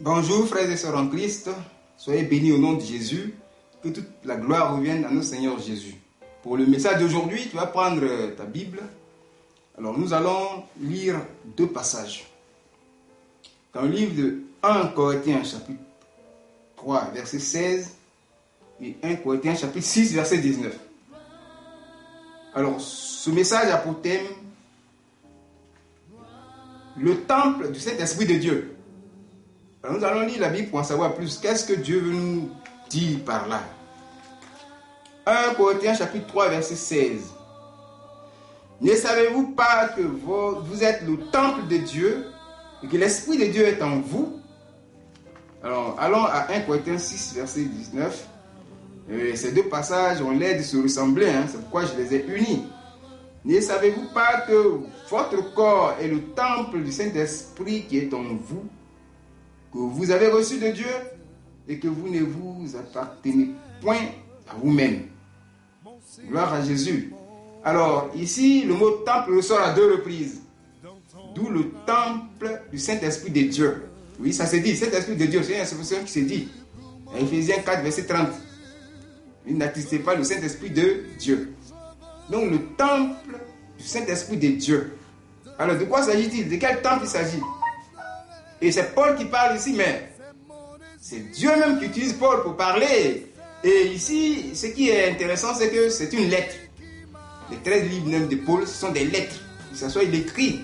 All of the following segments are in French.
Bonjour frères et sœurs en Christ, soyez bénis au nom de Jésus, que toute la gloire revienne à notre Seigneur Jésus. Pour le message d'aujourd'hui, tu vas prendre ta Bible. Alors nous allons lire deux passages. Dans le livre de 1 Corinthiens chapitre 3 verset 16 et 1 Corinthiens chapitre 6 verset 19. Alors ce message a pour thème le temple du Saint-Esprit de Dieu. Alors nous allons lire la Bible pour en savoir plus. Qu'est-ce que Dieu veut nous dire par là? 1 Corinthiens chapitre 3 verset 16. Ne savez-vous pas que vous êtes le temple de Dieu et que l'Esprit de Dieu est en vous? Alors allons à 1 Corinthiens 6 verset 19. Ces deux passages ont l'air de se ressembler, c'est pourquoi je les ai unis. Ne savez-vous pas que votre corps est le temple du Saint-Esprit qui est en vous, que vous avez reçu de Dieu et que vous ne vous appartenez point à vous-même? Gloire à Jésus. Alors ici, le mot temple ressort à deux reprises. D'où le temple du Saint-Esprit de Dieu. Oui, ça se dit, Saint-Esprit de Dieu, c'est une expression qui se dit. À Ephésiens 4, verset 30. Il n'attristait pas le Saint-Esprit de Dieu. Donc le temple du Saint-Esprit de Dieu. Alors de quoi s'agit-il? De quel temple il s'agit? Et c'est Paul qui parle ici, mais c'est Dieu même qui utilise Paul pour parler. Et ici, ce qui est intéressant, c'est que c'est une lettre. Les 13 livres même de Paul, ce sont des lettres. Il écrit.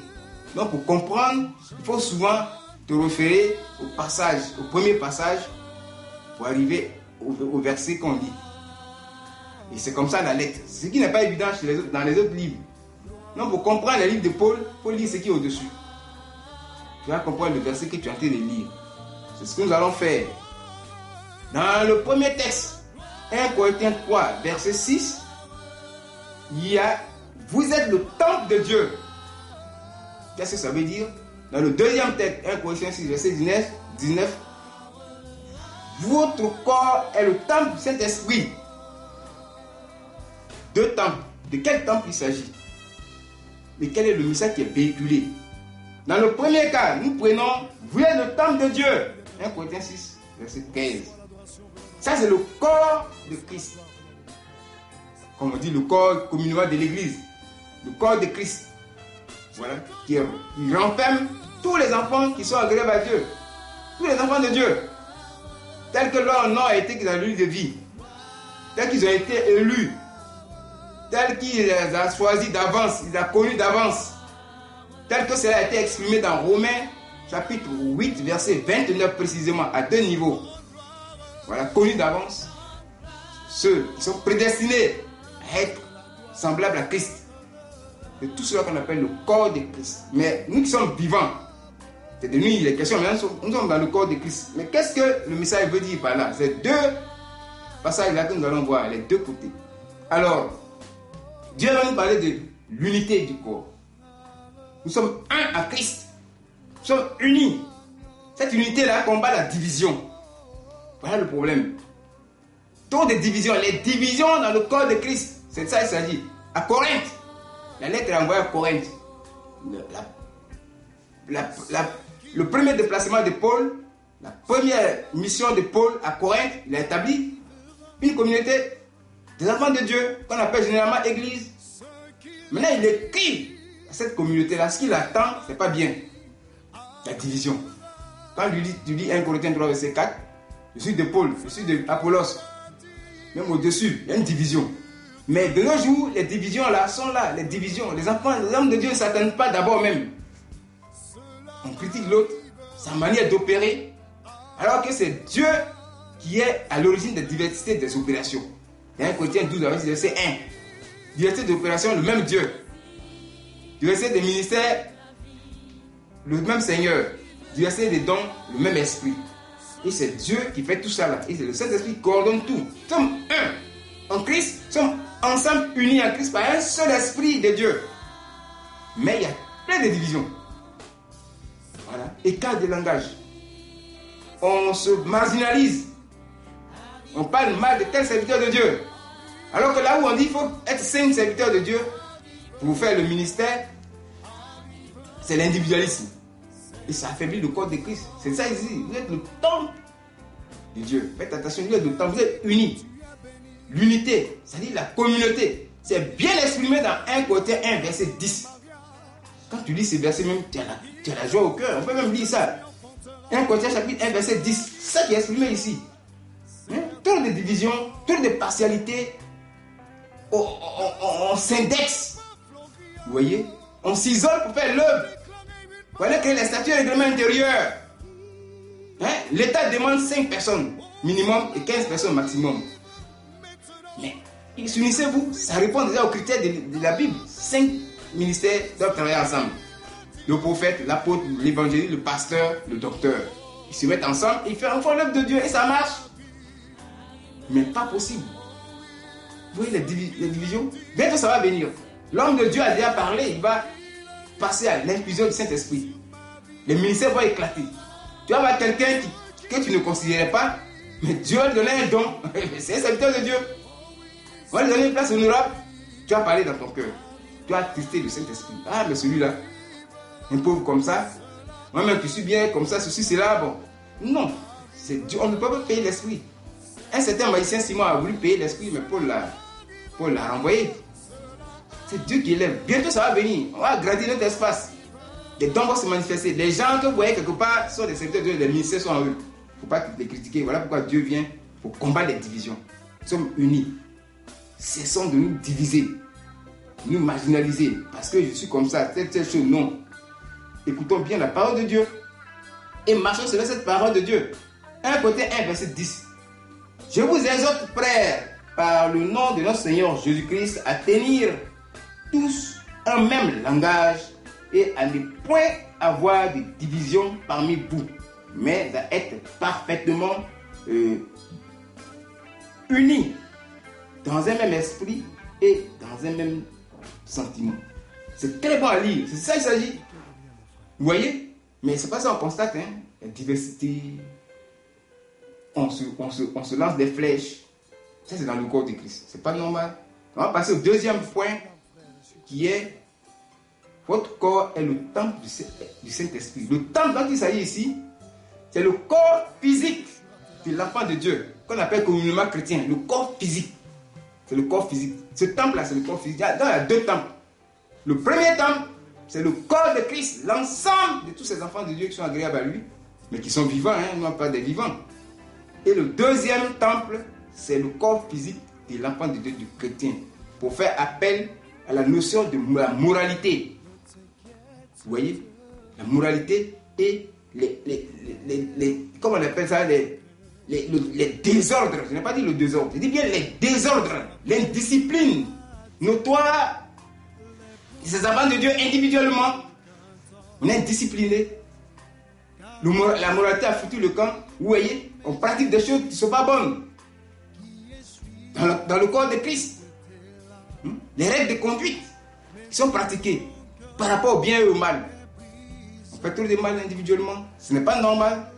Donc pour comprendre, il faut souvent te référer au passage, au premier passage, pour arriver au verset qu'on lit. Et c'est comme ça la lettre. Ce qui n'est pas évident dans les autres livres. Donc pour comprendre les livres de Paul, il faut lire ce qui est au-dessus. Tu vas comprendre le verset que tu es en train de lire. C'est ce que nous allons faire. Dans le premier texte, 1 Corinthiens 3, verset 6, il y a « Vous êtes le temple de Dieu ». Qu'est-ce que ça veut dire? Dans le deuxième texte, 1 Corinthiens 6, verset 19, « Votre corps est le temple du Saint-Esprit ». Deux temples. De quel temple il s'agit? Mais quel est le message qui est véhiculé? Dans le premier cas, nous prenons « Vous êtes le temple de Dieu ». 1 Corinthiens 6, verset 15. Ça, c'est le corps de Christ. Comme on dit, le corps communément de l'Église. Le corps de Christ. Voilà. Qui renferme tous les enfants qui sont agréables à Dieu. Tous les enfants de Dieu. Tels que leur nom a été dans le livre de vie. Tels qu'ils ont été élus. Tels qu'il les a choisis d'avance. Il a connus d'avance. Tel que cela a été exprimé dans Romains chapitre 8 verset 29 précisément, à deux niveaux. Voilà, connus d'avance, ceux qui sont prédestinés à être semblables à Christ. C'est tout cela qu'on appelle le corps de Christ. Mais nous qui sommes vivants, c'est de nous il est question, mais nous sommes dans le corps de Christ. Mais qu'est-ce que le message veut dire par là? C'est deux passages-là que nous allons voir, les deux côtés. Alors, Dieu va nous parler de l'unité du corps. Nous sommes un à Christ. Nous sommes unis. Cette unité-là combat la division. Voilà le problème. Trop de divisions. Les divisions dans le corps de Christ. C'est de ça qu'il s'agit. À Corinthe. La lettre est envoyée à Corinthe. Le premier déplacement de Paul, la première mission de Paul à Corinthe, il a établi une communauté des enfants de Dieu, qu'on appelle généralement Église. Maintenant, il écrit cette communauté-là, ce qu'il attend, c'est pas bien. La division. Quand tu lis 1 Corinthiens 3, verset 4, je suis de Paul, je suis de Apollos. Même au-dessus, il y a une division. Mais de nos jours, les divisions là sont là. Les divisions, les enfants, les hommes de Dieu ne s'attendent pas d'abord même. On critique l'autre, sa manière d'opérer, alors que c'est Dieu qui est à l'origine des diversités des opérations. 1 Corinthiens 12, verset 1. Diversité d'opération, le même Dieu. Diversité des ministères, le même Seigneur. Diversité des dons, le même Esprit. Et c'est Dieu qui fait tout ça là. Et c'est le Saint-Esprit qui coordonne tout. Nous sommes un en Christ. Nous sommes ensemble unis en Christ par un seul Esprit de Dieu. Mais il y a plein de divisions. Voilà. Écart de langage. On se marginalise. On parle mal de tel serviteur de Dieu. Alors que là où on dit qu'il faut être saint serviteur de Dieu, pour faire le ministère, c'est l'individualisme. Et ça affaiblit le corps de Christ. C'est ça ici. Vous êtes le temple de Dieu. Faites attention, vous êtes le temple, vous êtes unis. L'unité, c'est-à-dire la communauté. C'est bien exprimé dans 1 Corinthiens 1, verset 10. Quand tu lis ces versets, même, tu as la joie au cœur. On peut même lire ça. 1 Corinthiens chapitre 1, verset 10. C'est ça qui est exprimé ici. Toutes les divisions, toutes les partialités, on s'indexe. Vous voyez? On s'isole pour faire l'œuvre. Voilà que les statuts et règlements intérieurs. L'État demande 5 personnes minimum et 15 personnes maximum. Mais unissez-vous, ça répond déjà aux critères de la Bible. 5 ministères doivent travailler ensemble. Le prophète, l'apôtre, l'évangéliste, le pasteur, le docteur. Ils se mettent ensemble et ils font l'œuvre de Dieu et ça marche. Mais pas possible. Vous voyez les divisions? Bientôt ça va venir. L'homme de Dieu a déjà parlé, il va passer à l'infusion du Saint-Esprit. Les ministères vont éclater. Tu vas avoir quelqu'un que tu ne considérais pas, mais Dieu va lui donner un don. C'est un serviteur de Dieu. On va lui donner une place honorable. Tu vas parler dans ton cœur. Tu vas attrister le Saint-Esprit. Ah, mais celui-là, un pauvre comme ça, moi-même qui suis bien comme ça, ceci, cela, bon. Non, c'est Dieu. On ne peut pas payer l'esprit. Un certain magicien Simon a voulu payer l'esprit, mais Paul l'a renvoyé. C'est Dieu qui élève. Bientôt ça va venir. On va grandir notre espace. Des dons vont se manifester. Les gens que vous voyez quelque part sont des serviteurs de Dieu, les ministères sont en eux. Il ne faut pas les critiquer. Voilà pourquoi Dieu vient pour combattre les divisions. Nous sommes unis. Cessons de nous diviser, nous marginaliser. Parce que je suis comme ça, telle chose, non. Écoutons bien la parole de Dieu et marchons selon cette parole de Dieu. 1 Corinthiens 1, verset 10. Je vous exhorte, frères, par le nom de notre Seigneur Jésus-Christ, à tenir tous un même langage et à ne point avoir de division parmi vous, mais à être parfaitement unis dans un même esprit et dans un même sentiment. C'est très bon à lire, c'est ça qu'il s'agit. Vous voyez? Mais c'est pas ça qu'on constate, la diversité. On se lance des flèches. Ça, c'est dans le corps de Christ. C'est pas normal. On va passer au deuxième point qui est votre corps est le temple du Saint-Esprit. Le temple dont il s'agit ici, c'est le corps physique de l'enfant de Dieu, qu'on appelle communément chrétien. Le corps physique. C'est le corps physique. Ce temple-là, c'est le corps physique. Il y a deux temples. Le premier temple, c'est le corps de Christ. L'ensemble de tous ces enfants de Dieu qui sont agréables à lui, mais qui sont vivants, non pas des vivants. Et le deuxième temple, c'est le corps physique de l'enfant de Dieu, du chrétien, pour faire appel à la notion de la moralité. Vous voyez? La moralité et comment on appelle ça, les désordres. Je n'ai pas dit le désordre, je dis bien les désordres, l'indiscipline notoire de ces enfants de Dieu individuellement. On est indiscipliné. La moralité a foutu le camp. Vous voyez, on pratique des choses qui ne sont pas bonnes dans le corps de Christ. Les règles de conduite qui sont pratiquées par rapport au bien et au mal. On fait tout le mal individuellement. Ce n'est pas normal.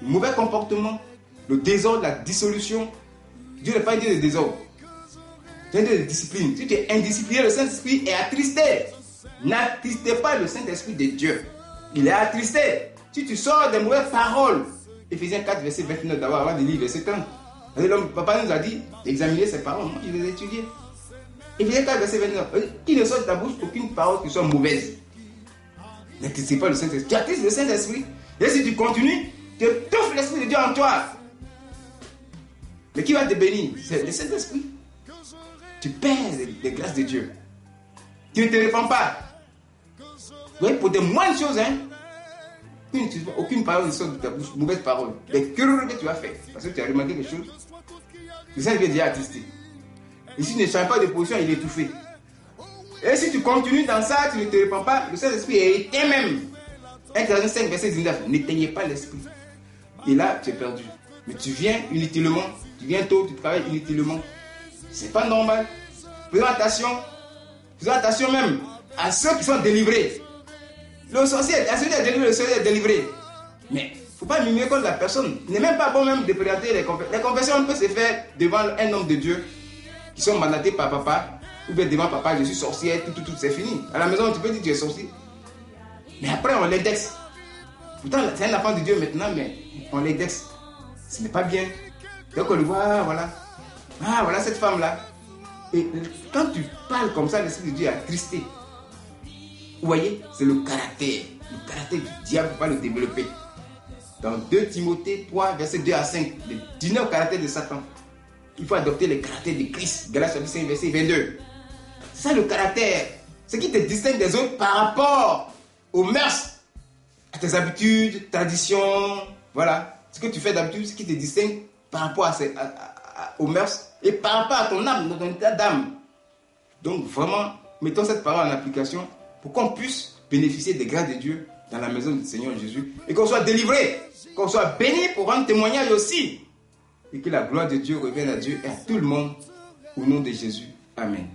Le mauvais comportement, le désordre, la dissolution. Dieu n'est pas un Dieu de désordre. C'est un Dieu de discipline. Si tu es indiscipliné, le Saint-Esprit est attristé. N'attristez pas le Saint-Esprit de Dieu. Il est attristé. Si tu sors des mauvaises paroles, Éphésiens 4, verset 29, d'abord avant de lire verset 30. Papa nous a dit d'examiner ces paroles. Moi, je les ai étudiées. Éphésiens 4, verset 29. Qu'il ne sorte de ta bouche aucune parole qui soit mauvaise. N'attristez pas le Saint-Esprit. Tu attristes le Saint-Esprit. Et si tu continues, tu étouffes l'Esprit de Dieu en toi. Mais qui va te bénir? C'est le Saint-Esprit. Tu perds les grâces de Dieu. Tu ne te répands pas. Oui, pour des moindres choses, aucune parole ne sort de ta bouche, mauvaise parole. Les cures que tu as fait, parce que tu as remarqué quelque chose, le Saint-Esprit est déjà attristé. Et si tu ne changes pas de position, il est étouffé. Et si tu continues dans ça, tu ne te répands pas, le Saint-Esprit est éteint même. 1 Corinthiens 5, verset 19, n'éteignez pas l'esprit. Et là, tu es perdu. Mais tu viens inutilement, tu viens tôt, tu travailles inutilement. C'est pas normal. Faisons attention même à ceux qui sont délivrés. Le sorcier, à celui qui est délivré, le sorcier est délivré. Mais il ne faut pas mimir contre la personne. Il n'est même pas bon même de présenter les confessions. Les confessions peuvent se faire devant un homme de Dieu qui sont mandatés par papa, ou bien devant papa, je suis sorcière, tout, c'est fini. À la maison, tu peux dire que tu es sorcier. Mais après, on l'indexe. Pourtant, c'est un enfant de Dieu maintenant, mais on l'indexe. Ce n'est pas bien. Donc on le voit, voilà. Ah, voilà cette femme-là. Et quand tu parles comme ça, l'Esprit de Dieu est attristé. Vous voyez, c'est le caractère. Le caractère du diable, il ne faut pas le développer. Dans 2 Timothée 3, versets 2 à 5, les 19 caractères de Satan. Il faut adopter les caractères de Christ. Galates chapitre 5, verset 22. C'est ça le caractère. Ce qui te distingue des autres par rapport aux mœurs, à tes habitudes, traditions. Voilà. Ce que tu fais d'habitude, ce qui te distingue par rapport aux mœurs et par rapport à ton âme, ton état d'âme. Donc vraiment, mettons cette parole en application pour qu'on puisse bénéficier des grâces de Dieu dans la maison du Seigneur Jésus et qu'on soit délivré, qu'on soit béni pour rendre témoignage aussi. Et que la gloire de Dieu revienne à Dieu et à tout le monde au nom de Jésus. Amen.